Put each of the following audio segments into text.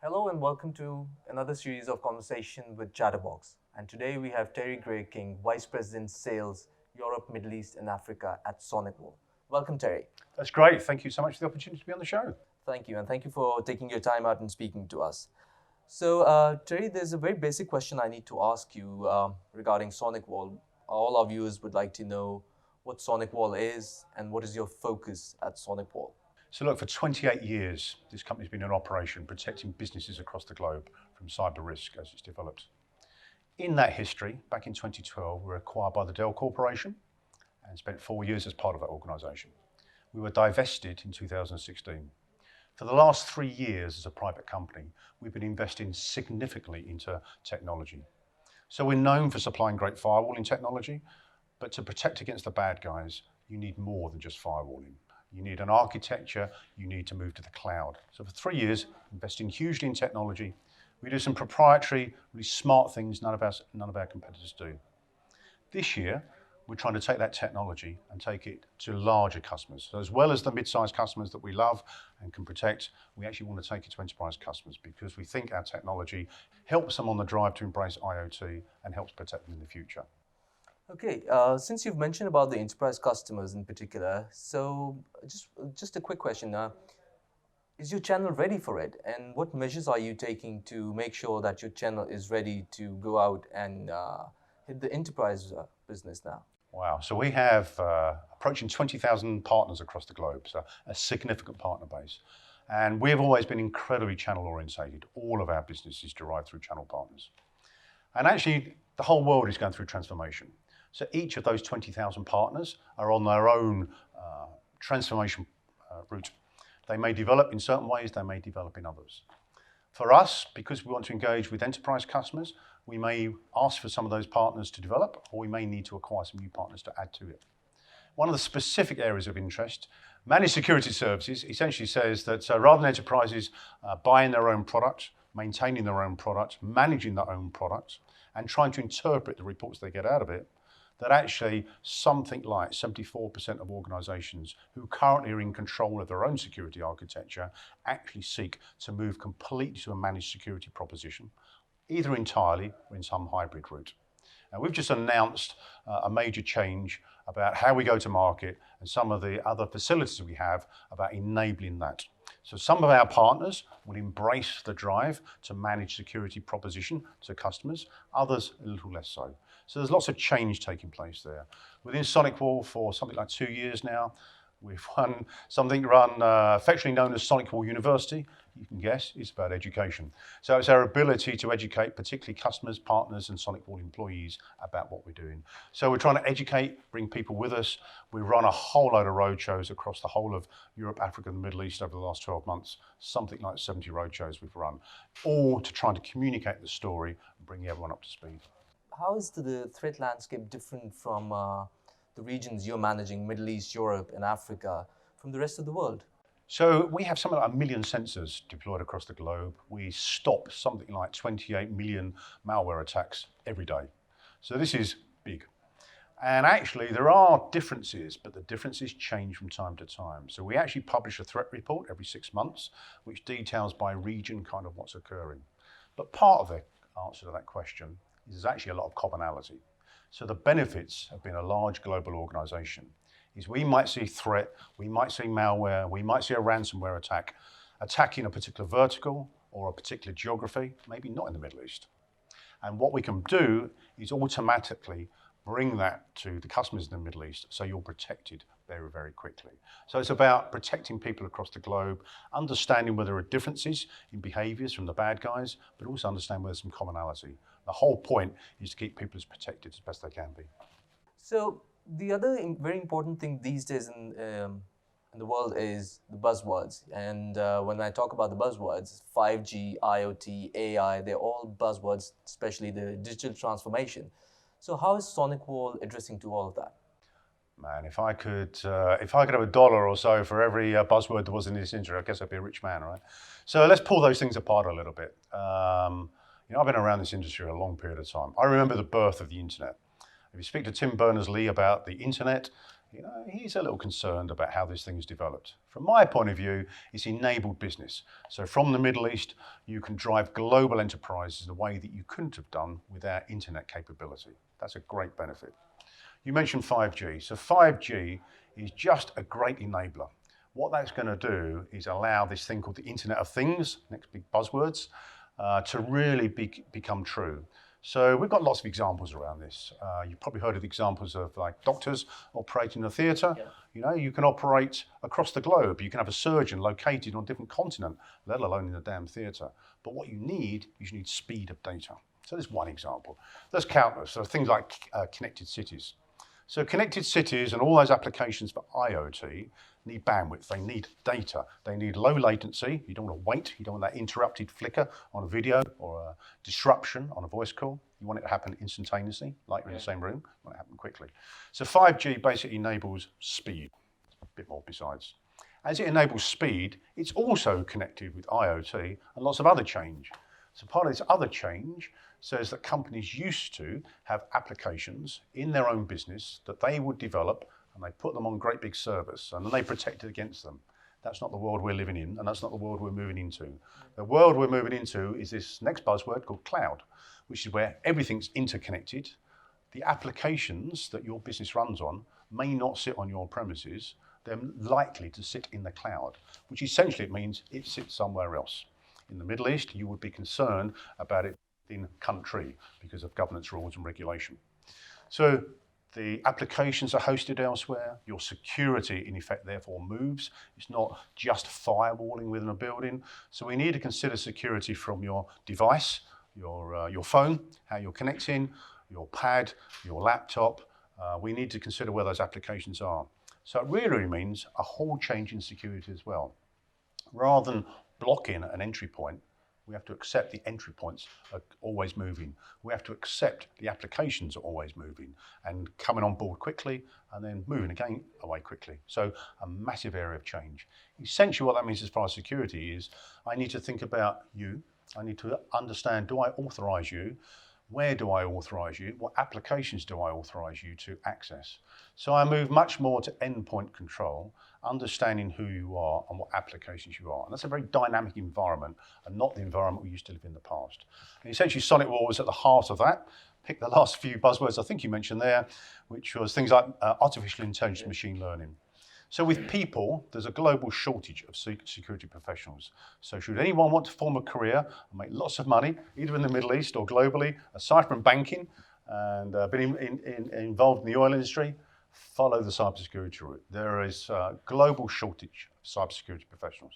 Hello and welcome to another series of conversation with Chatterbox. And today we have Terry Greer-King, Vice President Sales, Europe, Middle East, and Africa at SonicWall. Welcome, Terry. That's great. Thank you so much for the opportunity to be on the show. Thank you, and thank you for taking your time out and speaking to us. So, Terry, there's a very basic question I need to ask you regarding SonicWall. All our viewers would like to know what SonicWall is and what is your focus at SonicWall. So look, for 28 years, this company's been in operation protecting businesses across the globe from cyber risk as it's developed. In that history, back in 2012, we were acquired by the Dell Corporation and spent 4 years as part of that organization. We were divested in 2016. For the last 3 years as a private company, we've been investing significantly into technology. So we're known for supplying great firewalling technology, but to protect against the bad guys, you need more than just firewalling. You need an architecture, you need to move to the cloud. So for 3 years, investing hugely in technology. We do some proprietary, really smart things none of our competitors do. This year, we're trying to take that technology and take it to larger customers. So as well as the mid-sized customers that we love and can protect, we actually want to take it to enterprise customers because we think our technology helps them on the drive to embrace IoT and helps protect them in the future. Okay, since you've mentioned about the enterprise customers in particular, so just a quick question. Is your channel ready for it? And what measures are you taking to make sure that your channel is ready to go out and hit the enterprise business now? Wow, so we have approaching 20,000 partners across the globe, so a significant partner base. And we've always been incredibly channel orientated. All of our business is derived through channel partners. And actually, the whole world is going through transformation. So each of those 20,000 partners are on their own transformation route. They may develop in certain ways, they may develop in others. For us, because we want to engage with enterprise customers, we may ask for some of those partners to develop, or we may need to acquire some new partners to add to it. One of the specific areas of interest, managed security services essentially says that rather than enterprises buying their own product, maintaining their own product, managing their own product, and trying to interpret the reports they get out of it, that actually something like 74% of organizations who currently are in control of their own security architecture actually seek to move completely to a managed security proposition, either entirely or in some hybrid route. Now, we've just announced a major change about how we go to market and some of the other facilities we have about enabling that. So some of our partners will embrace the drive to manage security proposition to customers, others a little less so. So there's lots of change taking place there. Within SonicWall for something like 2 years now, we've run something affectionately known as SonicWall University. You can guess, it's about education. So it's our ability to educate particularly customers, partners, and SonicWall employees about what we're doing. So we're trying to educate, bring people with us. We run a whole load of roadshows across the whole of Europe, Africa, and the Middle East over the last 12 months, something like 70 roadshows we've run, all to try to communicate the story and bring everyone up to speed. How is the threat landscape different from the regions you're managing, Middle East, Europe, and Africa, from the rest of the world? So we have something like 1 million sensors deployed across the globe. We stop something like 28 million malware attacks every day. So this is big. And actually there are differences, but the differences change from time to time. So we actually publish a threat report every 6 months, which details by region kind of what's occurring. But part of the answer to that question is there's actually a lot of commonality. So the benefits of being a large global organization is we might see threat, we might see malware, we might see a ransomware attack attacking a particular vertical or a particular geography, maybe not in the Middle East. And what we can do is automatically bring that to the customers in the Middle East so you're protected very, very quickly. So it's about protecting people across the globe, understanding where there are differences in behaviors from the bad guys, but also understand where there's some commonality. The whole point is to keep people as protected as best they can be. So the other very important thing these days in the world is the buzzwords. And when I talk about the buzzwords, 5G, IoT, AI, they're all buzzwords, especially the digital transformation. So how is SonicWall addressing to all of that? Man, if I could have a dollar or so for every buzzword there was in this industry, I guess I'd be a rich man, right? So let's pull those things apart a little bit. I've been around this industry a long period of time. I remember the birth of the internet. If you speak to Tim Berners-Lee about the internet, he's a little concerned about how this thing is developed. From my point of view, it's enabled business. So from the Middle East, you can drive global enterprises in a way that you couldn't have done without internet capability. That's a great benefit. You mentioned 5G. So 5G is just a great enabler. What that's going to do is allow this thing called the Internet of Things, next big buzzwords, to really become true. So we've got lots of examples around this. You've probably heard of the examples of like doctors operating in a theatre. Yeah. You can operate across the globe. You can have a surgeon located on a different continent, let alone in a damn theatre. But what you need is you need speed of data. So there's one example. There's countless. So things like connected cities. So connected cities and all those applications for IoT need bandwidth, they need data, they need low latency. You don't want to wait, you don't want that interrupted flicker on a video or a disruption on a voice call. You want it to happen instantaneously, like you're in the same room, you want it to happen quickly. So 5G basically enables speed, a bit more besides. As it enables speed, it's also connected with IoT and lots of other change. So part of this other change says that companies used to have applications in their own business that they would develop and they put them on great big servers and then they protected against them. That's not the world we're living in and that's not the world we're moving into. The world we're moving into is this next buzzword called cloud, which is where everything's interconnected. The applications that your business runs on may not sit on your premises. They're likely to sit in the cloud, which essentially means it sits somewhere else. In the Middle East, you would be concerned about it in country because of governance rules and regulation. So the applications are hosted elsewhere. Your security, in effect, therefore moves. It's not just firewalling within a building. So we need to consider security from your device, your phone, how you're connecting, your pad, your laptop. We need to consider where those applications are. So it really means a whole change in security as well. Rather than blocking an entry point, we have to accept the entry points are always moving. We have to accept the applications are always moving and coming on board quickly and then moving again away quickly. So a massive area of change. Essentially what that means as far as security is, I need to think about you. I need to understand, do I authorize you? Where do I authorize you? What applications do I authorize you to access? So I move much more to endpoint control, understanding who you are and what applications you are. And that's a very dynamic environment and not the environment we used to live in the past. And essentially SonicWall was at the heart of that. Pick the last few buzzwords I think you mentioned there, which was things like artificial intelligence, machine learning. So with people, there's a global shortage of security professionals. So should anyone want to form a career and make lots of money, either in the Middle East or globally, aside from banking and been involved in the oil industry, follow the cybersecurity route. There is a global shortage of cybersecurity professionals.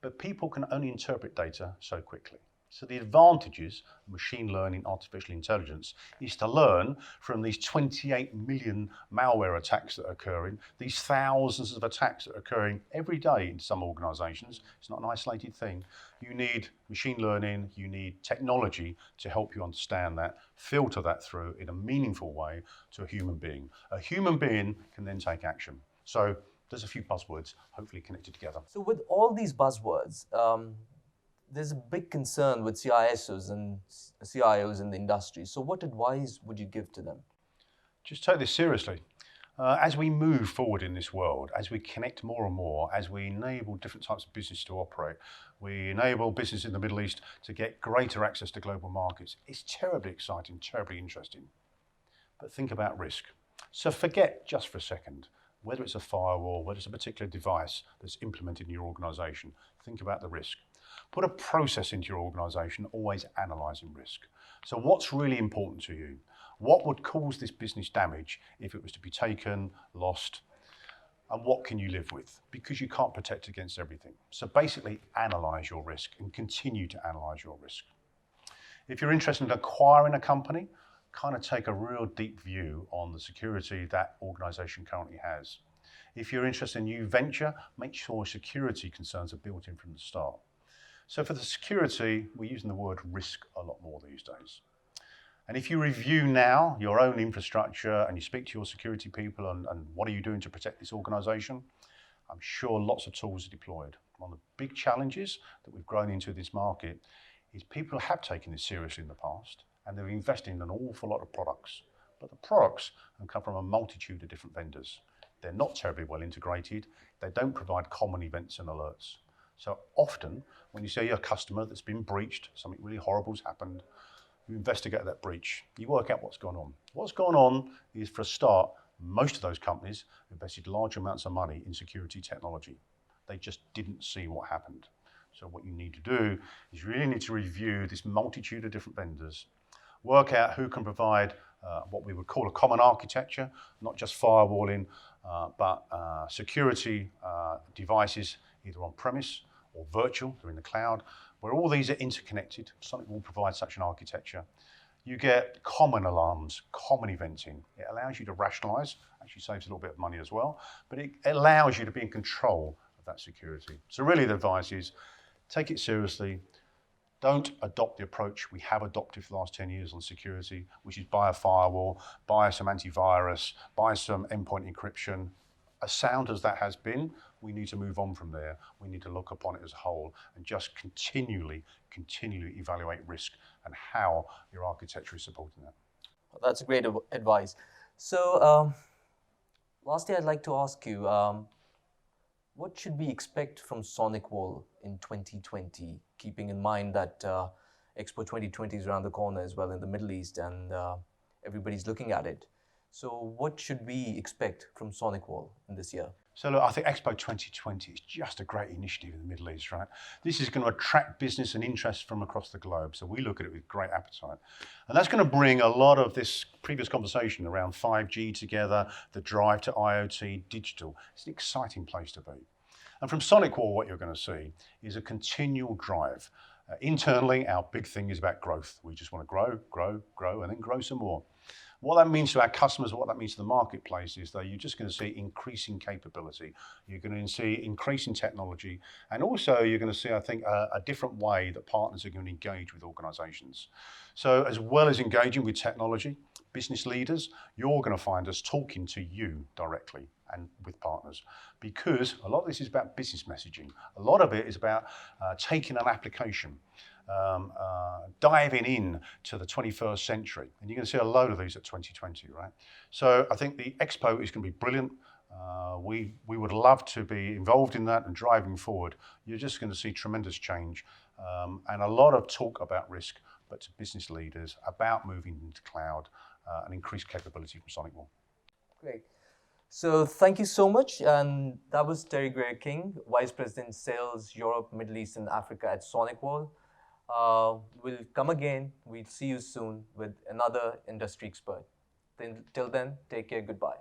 But people can only interpret data so quickly. So the advantages of machine learning, artificial intelligence, is to learn from these 28 million malware attacks that are occurring, these thousands of attacks that are occurring every day in some organizations. It's not an isolated thing. You need machine learning, you need technology to help you understand that, filter that through in a meaningful way to a human being. A human being can then take action. So there's a few buzzwords hopefully connected together. So with all these buzzwords, there's a big concern with CISOs and CIOs in the industry. So what advice would you give to them? Just take this seriously. As we move forward in this world, as we connect more and more, as we enable different types of business to operate, we enable business in the Middle East to get greater access to global markets. It's terribly exciting, terribly interesting. But think about risk. So forget just for a second whether it's a firewall, whether it's a particular device that's implemented in your organization. Think about the risk. Put a process into your organization, always analyzing risk. So what's really important to you? What would cause this business damage if it was to be taken, lost? And what can you live with? Because you can't protect against everything. So basically analyze your risk and continue to analyze your risk. If you're interested in acquiring a company, kind of take a real deep view on the security that organization currently has. If you're interested in a new venture, make sure security concerns are built in from the start. So for the security, we're using the word risk a lot more these days. And if you review now your own infrastructure and you speak to your security people and what are you doing to protect this organization, I'm sure lots of tools are deployed. One of the big challenges that we've grown into this market is people have taken this seriously in the past and they're investing in an awful lot of products. But the products have come from a multitude of different vendors. They're not terribly well integrated. They don't provide common events and alerts. So often, when you see a customer that's been breached, something really horrible's happened, you investigate that breach, you work out what's gone on. What's gone on is, for a start, most of those companies invested large amounts of money in security technology. They just didn't see what happened. So what you need to do is you really need to review this multitude of different vendors, work out who can provide what we would call a common architecture, not just firewalling, but security devices, either on premise or virtual, they're in the cloud, where all these are interconnected. SonicWall provides such an architecture. You get common alarms, common eventing. It allows you to rationalize, actually saves a little bit of money as well, but it allows you to be in control of that security. So really the advice is, take it seriously. Don't adopt the approach we have adopted for the last 10 years on security, which is buy a firewall, buy some antivirus, buy some endpoint encryption. As sound as that has been, we need to move on from there. We need to look upon it as a whole and just continually evaluate risk and how your architecture is supporting that. That's great advice. So, lastly, I'd like to ask you, what should we expect from SonicWall in 2020, keeping in mind that Expo 2020 is around the corner as well in the Middle East, and everybody's looking at it. So what should we expect from SonicWall in this year? So look, I think Expo 2020 is just a great initiative in the Middle East, right? This is going to attract business and interest from across the globe. So we look at it with great appetite. And that's going to bring a lot of this previous conversation around 5G together, the drive to IoT, digital. It's an exciting place to be. And from SonicWall, what you're going to see is a continual drive. Internally, our big thing is about growth. We just want to grow, and then grow some more. What that means to our customers, what that means to the marketplace is that you're just going to see increasing capability. You're going to see increasing technology. And also you're going to see, I think, a different way that partners are going to engage with organizations. So as well as engaging with technology, business leaders, you're going to find us talking to you directly and with partners, because a lot of this is about business messaging. A lot of it is about taking an application, diving in to the 21st century. And you're going to see a load of these at 2020, right? So I think the Expo is going to be brilliant. We would love to be involved in that and driving forward. You're just going to see tremendous change and a lot of talk about risk, but to business leaders about moving into cloud and increased capability from SonicWall. Great. So thank you so much. And that was Terry Greer-King, Vice President Sales, Europe, Middle East and Africa at SonicWall. We'll come again. We'll see you soon with another industry expert. Till then, take care. Goodbye.